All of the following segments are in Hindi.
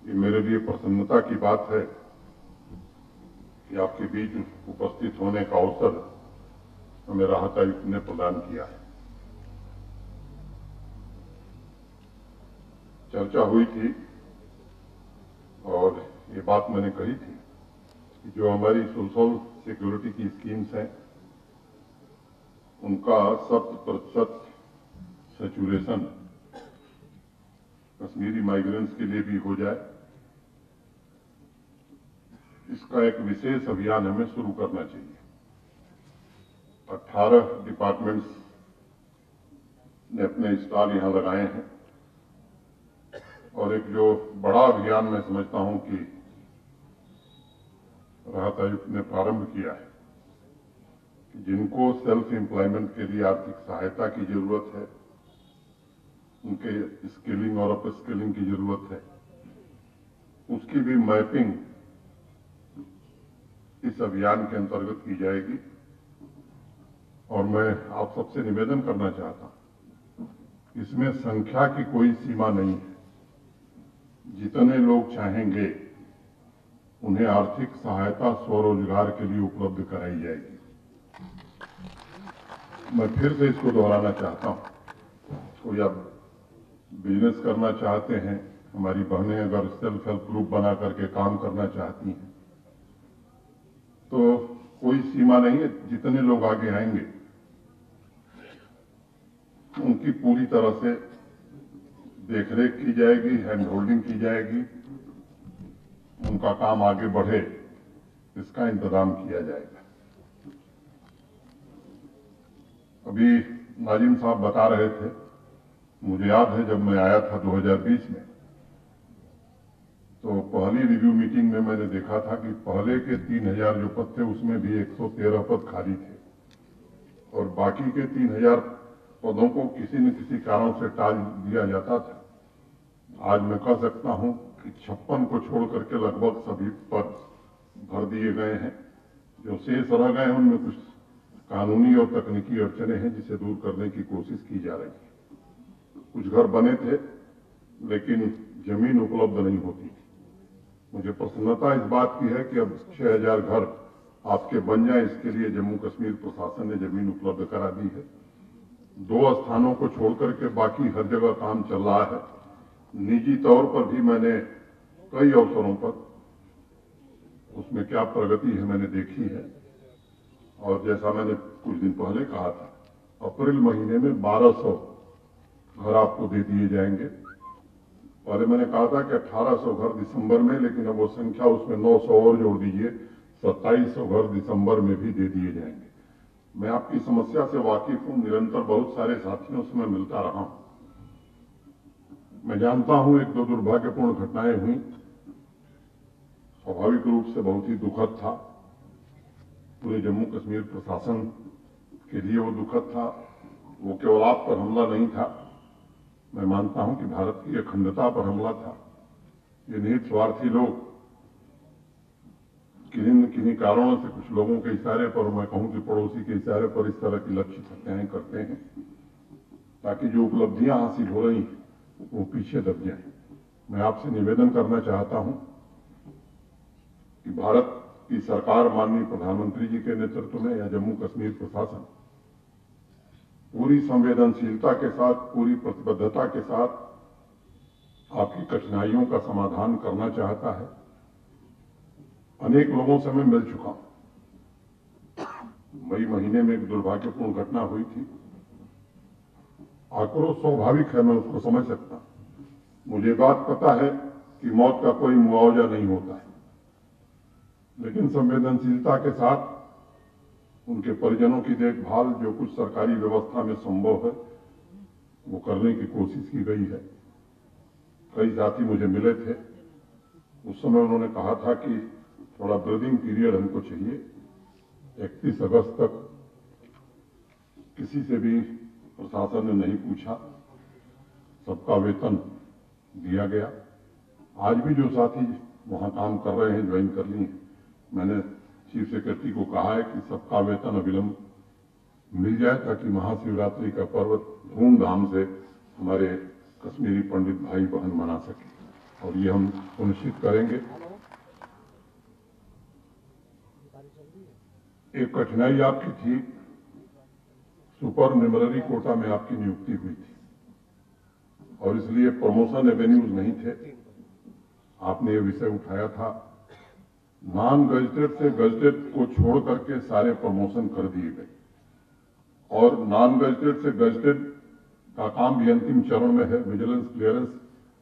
ये मेरे लिए प्रसन्नता की बात है कि आपके बीच उपस्थित होने का अवसर हमें राहत आयुक्त ने प्रदान किया है। चर्चा हुई थी और ये बात मैंने कही थी कि जो हमारी सोशल सिक्योरिटी की स्कीम्स हैं उनका 100% सैचुरेशन कश्मीरी माइग्रेंट्स के लिए भी हो जाए, इसका एक विशेष अभियान हमें शुरू करना चाहिए। 18 डिपार्टमेंट्स ने अपने स्टॉल यहां लगाए हैं और एक जो बड़ा अभियान मैं समझता हूं कि राहत आयुक्त ने प्रारंभ किया है कि जिनको सेल्फ एम्प्लॉयमेंट के लिए आर्थिक सहायता की जरूरत है, उनके स्किलिंग और अप स्किलिंग की जरूरत है, उसकी भी मैपिंग इस अभियान के अंतर्गत की जाएगी। और मैं आप सबसे निवेदन करना चाहता हूं, इसमें संख्या की कोई सीमा नहीं है। जितने लोग चाहेंगे उन्हें आर्थिक सहायता स्वरोजगार के लिए उपलब्ध कराई जाएगी। मैं फिर से इसको दोहराना चाहता हूं, कोई आप बिजनेस करना चाहते हैं, हमारी बहनें अगर सेल्फ हेल्प ग्रुप बना करके काम करना चाहती हैं तो कोई सीमा नहीं है। जितने लोग आगे आएंगे उनकी पूरी तरह से देखरेख की जाएगी, हैंड होल्डिंग की जाएगी, उनका काम आगे बढ़े इसका इंतजाम किया जाएगा। अभी नाजिम साहब बता रहे थे, मुझे याद है जब मैं आया था 2020 में, तो पहली रिव्यू मीटिंग में मैंने देखा था कि पहले के 3000 जो पद थे उसमें भी 113 पद खाली थे और बाकी के 3000 पदों को किसी न किसी कारण से टाल दिया जाता था। आज मैं कह सकता हूं कि 56 को छोड़ करके लगभग सभी पद भर दिए गए हैं। जो शेष रह गए हैं उनमें कुछ कानूनी और तकनीकी अड़चने हैं जिसे दूर करने की कोशिश की जा रही है। कुछ घर बने थे लेकिन जमीन उपलब्ध नहीं होती थी। मुझे प्रसन्नता इस बात की है कि अब 6000 घर आपके बन जाए, इसके लिए जम्मू कश्मीर प्रशासन ने जमीन उपलब्ध करा दी है। 2 स्थानों को छोड़कर के बाकी हर जगह काम चल रहा है। निजी तौर पर भी मैंने कई अवसरों पर उसमें क्या प्रगति है मैंने देखी है और जैसा मैंने कुछ दिन पहले कहा था, अप्रैल महीने में 1200 घर आपको दे दिए जाएंगे। पहले मैंने कहा था कि 1800 घर दिसंबर में, लेकिन अब वो संख्या उसमें 900 और जोड़ दीजिए, 2700 घर दिसंबर में भी दे दिए जाएंगे। मैं आपकी समस्या से वाकिफ हूं, निरंतर बहुत सारे साथियों से मैं मिलता रहा हूं। मैं जानता हूं 1-2 दुर्भाग्यपूर्ण घटनाएं हुई, स्वाभाविक रूप से बहुत ही दुखद था। पूरे जम्मू कश्मीर प्रशासन के लिए वो दुखद था। वो केवल आप पर हमला नहीं था, मैं मानता हूं कि भारत की अखंडता पर हमला था। ये निहित स्वार्थी लोग किन्हीं कारणों से कुछ लोगों के इशारे पर, मैं कहूं कि पड़ोसी के इशारे पर इस तरह की लक्ष्य हत्याएं करते हैं ताकि जो उपलब्धियां हासिल हो रही वो पीछे दब जाए। मैं आपसे निवेदन करना चाहता हूं कि भारत की सरकार, माननीय प्रधानमंत्री जी के नेतृत्व में या जम्मू कश्मीर प्रशासन पूरी संवेदनशीलता के साथ, पूरी प्रतिबद्धता के साथ आपकी कठिनाइयों का समाधान करना चाहता है। अनेक लोगों से मैं मिल चुका हूं। मई महीने में एक दुर्भाग्यपूर्ण घटना हुई थी। आक्रोश स्वाभाविक है, मैं उसको समझ सकता हूं। मुझे बात पता है कि मौत का कोई मुआवजा नहीं होता है, लेकिन संवेदनशीलता के साथ उनके परिजनों की देखभाल जो कुछ सरकारी व्यवस्था में संभव है वो करने की कोशिश की गई है। कई साथी मुझे मिले थे, उस समय उन्होंने कहा था कि थोड़ा ब्रीदिंग पीरियड हमको चाहिए। 31 अगस्त तक किसी से भी प्रशासन ने नहीं पूछा, सबका वेतन दिया गया। आज भी जो साथी वहां काम कर रहे हैं, ज्वाइन कर लिए, मैंने चीफ सेक्रेटरी को कहा है कि सबका वेतन अविलंब मिल जाए ताकि महाशिवरात्रि का पर्व धूमधाम से हमारे कश्मीरी पंडित भाई बहन मना सके। और ये हम सुनिश्चित करेंगे। एक कठिनाई आपकी थी, सुपर न्यूमररी कोटा में आपकी नियुक्ति हुई थी और इसलिए प्रमोशन एवेन्यूज नहीं थे। आपने ये विषय उठाया था। नॉन गजटेड से गजटेड को छोड़ करके सारे प्रमोशन कर दिए गए और नॉन गजटेड से गजटेड का काम भी अंतिम चरण में है। विजिलेंस क्लियरेंस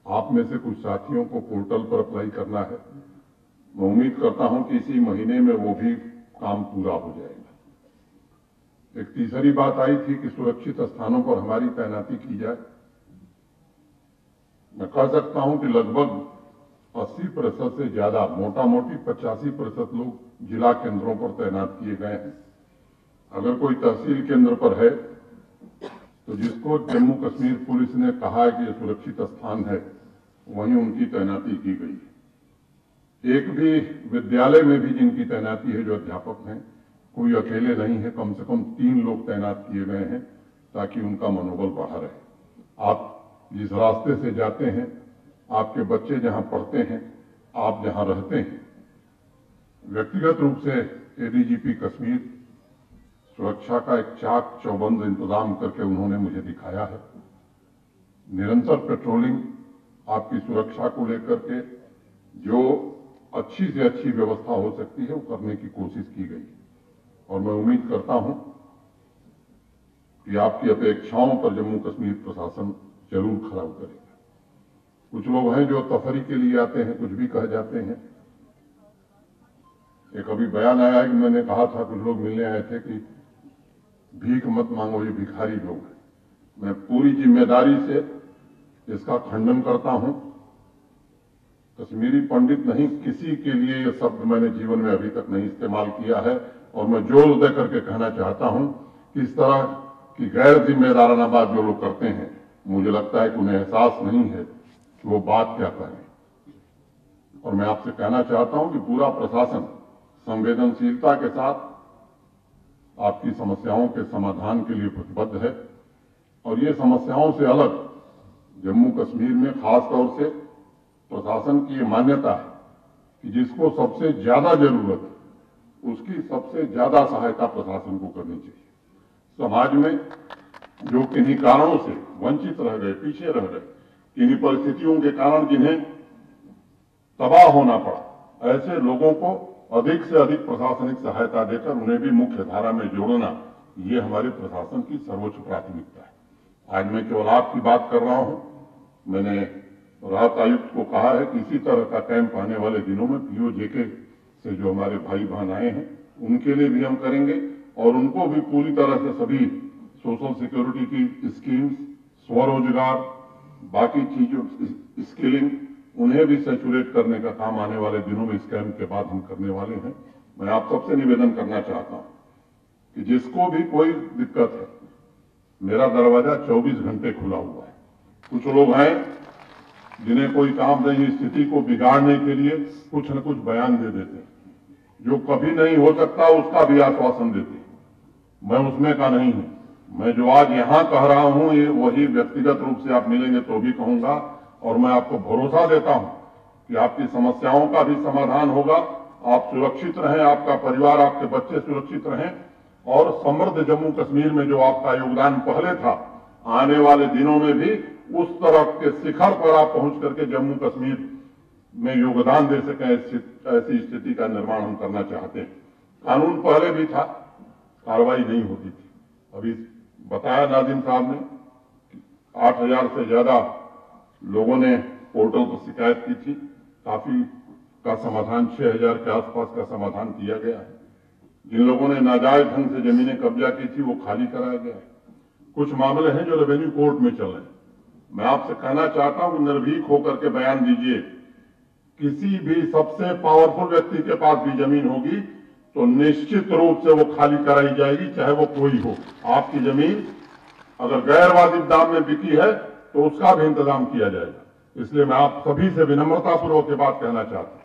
आप में से कुछ साथियों को पोर्टल पर अप्लाई करना है। मैं उम्मीद करता हूं कि इसी महीने में वो भी काम पूरा हो जाएगा। एक तीसरी बात आई थी कि सुरक्षित स्थानों पर हमारी तैनाती की जाए। मैं कह सकता हूं कि लगभग 80% से ज्यादा, मोटा मोटी 85% लोग जिला केंद्रों पर तैनात किए गए हैं। अगर कोई तहसील केंद्र पर है तो जिसको जम्मू कश्मीर पुलिस ने कहा है कि यह सुरक्षित स्थान है, वहीं उनकी तैनाती की गई है। एक भी विद्यालय में भी जिनकी तैनाती है, जो अध्यापक हैं, कोई अकेले नहीं है। कम से कम 3 लोग तैनात किए गए हैं ताकि उनका मनोबल बढ़ा रहे। आप जिस रास्ते से जाते हैं, आपके बच्चे जहां पढ़ते हैं, आप जहां रहते हैं, व्यक्तिगत रूप से एडीजीपी कश्मीर सुरक्षा का एक चाक चौबंद इंतजाम करके उन्होंने मुझे दिखाया है। निरंतर पेट्रोलिंग, आपकी सुरक्षा को लेकर के जो अच्छी से अच्छी व्यवस्था हो सकती है, वो करने की कोशिश की गई और मैं उम्मीद करता हूं कि आपकी अपेक्षाओं पर जम्मू कश्मीर प्रशासन जरूर खरा उतरेगा। कुछ लोग हैं जो तफरी के लिए आते हैं, कुछ भी कह जाते हैं। एक अभी बयान आया है कि मैंने कहा था, कुछ लोग मिलने आए थे कि भीख मत मांगो, ये भिखारी लोग हैं। मैं पूरी जिम्मेदारी से इसका खंडन करता हूं। कश्मीरी पंडित नहीं, किसी के लिए यह शब्द मैंने जीवन में अभी तक नहीं इस्तेमाल किया है और मैं जोर दे करके कहना चाहता हूं कि इस तरह की गैर जिम्मेदाराना बात जो लोग करते हैं, मुझे लगता है कि उन्हें एहसास नहीं है कि वो बात क्या करें। और मैं आपसे कहना चाहता हूं कि पूरा प्रशासन संवेदनशीलता के साथ आपकी समस्याओं के समाधान के लिए प्रतिबद्ध है और ये समस्याओं से अलग जम्मू कश्मीर में खास तौर से प्रशासन की ये मान्यता है कि जिसको सबसे ज्यादा जरूरत है, उसकी सबसे ज्यादा सहायता प्रशासन को करनी चाहिए। समाज में जो किन्हीं कारणों से वंचित रह गए, पीछे रह गए, किन्हीं परिस्थितियों के कारण जिन्हें तबाह होना पड़ा, ऐसे लोगों को अधिक से अधिक प्रशासनिक सहायता देकर उन्हें भी मुख्य धारा में जोड़ना, ये हमारे प्रशासन की सर्वोच्च प्राथमिकता है। आज मैं केवल आपकी बात कर रहा हूं। मैंने राहत आयुक्त को कहा है कि इसी तरह का कैंप आने वाले दिनों में पीओजेके से जो हमारे भाई बहन आए हैं, उनके लिए भी हम करेंगे और उनको भी पूरी तरह से सभी सोशल सिक्योरिटी की स्कीम्स, स्वरोजगार, बाकी चीजों, स्किलिंग, उन्हें भी सैचुरेट करने का काम आने वाले दिनों में इस कैंप के बाद हम करने वाले हैं। मैं आप सबसे निवेदन करना चाहता हूं कि जिसको भी कोई दिक्कत है, मेरा दरवाजा 24 घंटे खुला हुआ है। कुछ लोग हैं जिन्हें कोई काम नहीं, स्थिति को बिगाड़ने के लिए कुछ न कुछ बयान दे देते हैं, जो कभी नहीं हो सकता उसका भी आश्वासन देते हैं। मैं उसमें का नहीं हूं। मैं जो आज यहां कह रहा हूं, ये वही व्यक्तिगत रूप से आप मिलेंगे तो भी कहूंगा और मैं आपको भरोसा देता हूं कि आपकी समस्याओं का भी समाधान होगा। आप सुरक्षित रहें, आपका परिवार, आपके बच्चे सुरक्षित रहें और समृद्ध जम्मू कश्मीर में जो आपका योगदान पहले था, आने वाले दिनों में भी उस तरह के शिखर पर आप पहुंच करके जम्मू कश्मीर में योगदान दे सकें। ऐसी स्थिति का निर्माण हम करना चाहते हैं। कानून पहले भी था, कार्रवाई नहीं होती थी। अभी बताया नादिम साहब ने, 8000 से ज्यादा लोगों ने पोर्टल पर शिकायत की थी। काफी का समाधान, 6000 के आसपास का समाधान किया गया है। जिन लोगों ने नाजायज ढंग से जमीनें कब्जा की थी, वो खाली कराया गया है। कुछ मामले हैं जो रेवेन्यू कोर्ट में चल रहे हैं। मैं आपसे कहना चाहता हूं कि निर्भीक होकर के बयान दीजिए। किसी भी सबसे पावरफुल व्यक्ति के पास भी जमीन होगी तो निश्चित रूप से वो खाली कराई जाएगी, चाहे वो कोई हो। आपकी जमीन अगर गैर वाजिब दाम में बिकी है तो उसका भी इंतजाम किया जाएगा। इसलिए मैं आप सभी से विनम्रतापूर्वक ये बात कहना चाहता हूं।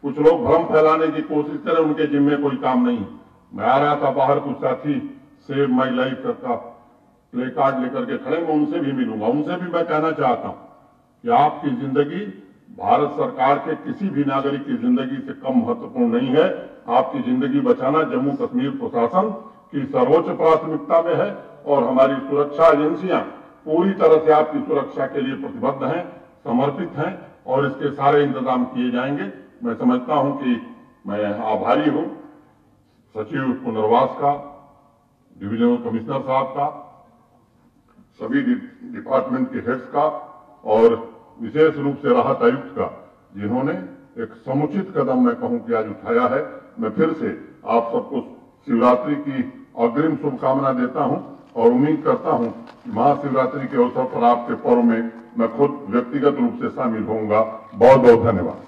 कुछ लोग भ्रम फैलाने की कोशिश करें, उनके जिम्मे कोई काम नहीं। मैं आ रहा था बाहर, कुछ साथी सेव माई लाइफ का प्ले कार्ड लेकर के खड़े, मैं उनसे भी मिलूंगा। उनसे भी मैं कहना चाहता हूं कि आपकी जिंदगी भारत सरकार के किसी भी नागरिक की जिंदगी से कम महत्वपूर्ण नहीं है। आपकी जिंदगी बचाना जम्मू कश्मीर प्रशासन की सर्वोच्च प्राथमिकता में है और हमारी सुरक्षा एजेंसियां पूरी तरह से आपकी सुरक्षा के लिए प्रतिबद्ध हैं, समर्पित हैं और इसके सारे इंतजाम किए जाएंगे। मैं समझता हूं कि मैं आभारी हूं सचिव पुनर्वास का, डिविजनल कमिश्नर साहब का, सभी डिपार्टमेंट के हेड्स का और विशेष रूप से राहत आयुक्त का, जिन्होंने एक समुचित कदम मैं कहूं कि आज उठाया है। मैं फिर से आप सबको शिवरात्रि की अग्रिम शुभकामना देता हूं और उम्मीद करता हूं कि महाशिवरात्रि के अवसर पर आपके पर्व में मैं खुद व्यक्तिगत रूप से शामिल होऊंगा। बहुत बहुत धन्यवाद।